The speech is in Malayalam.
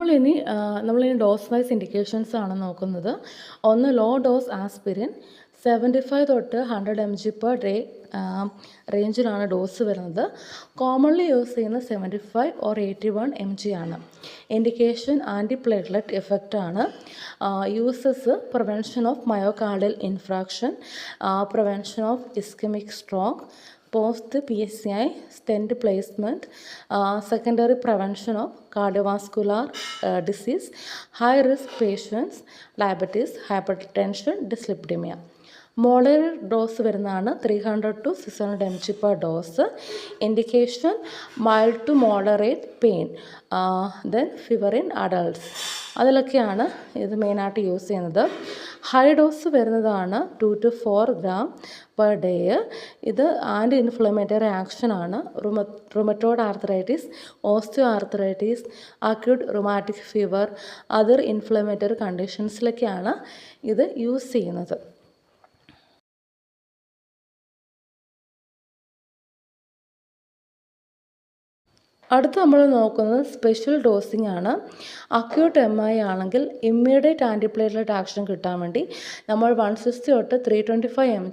നമ്മളിനി ഡോസ് വൈസ് ഇൻഡിക്കേഷൻസ് ആണ് നോക്കുന്നത്. ഒന്ന് ലോ ഡോസ് ആസ്പിരിൻ 75 തൊട്ട് 100 mg/day റേഞ്ചിലാണ് ഡോസ് വരുന്നത്. കോമൺലി യൂസ് ചെയ്യുന്ന 75 ഓർ 81 mg ആണ്. ഇൻഡിക്കേഷൻ ആൻറ്റിപ്ലേറ്റ്ലെറ്റ് എഫക്റ്റ് ആണ്. Uses prevention of myocardial infarction, prevention of ischemic stroke, post PCI stent placement, secondary prevention of cardiovascular disease, high risk patients, diabetes, hypertension, dyslipidemia. Moderate dose വരുന്നതാണ് 300 to 600 mg/dose. Indication mild to moderate pain, then fever in adults. അതിലൊക്കെയാണ് ഇത് മെയിനായിട്ട് യൂസ് ചെയ്യുന്നത്. ഹൈ ഡോസ് വരുന്നതാണ് 2 to 4 gram/day. ഇത് ആൻറ്റി ഇൻഫ്ലമേറ്ററി ആക്ഷനാണ്. Rheumatoid arthritis, osteoarthritis, acute rheumatic fever, other inflammatory കണ്ടീഷൻസിലൊക്കെയാണ് ഇത് യൂസ് ചെയ്യുന്നത്. അടുത്ത് നമ്മൾ നോക്കുന്നത് സ്പെഷ്യൽ ഡോസിങ് ആണ്. അക്യൂട്ട് MI ആണെങ്കിൽ ഇമ്മീഡിയറ്റ് ആൻറ്റിപ്ലേറ്റ്ലെറ്റ് ആക്ഷൻ കിട്ടാൻ വേണ്ടി നമ്മൾ 160 തൊട്ട് 325 mg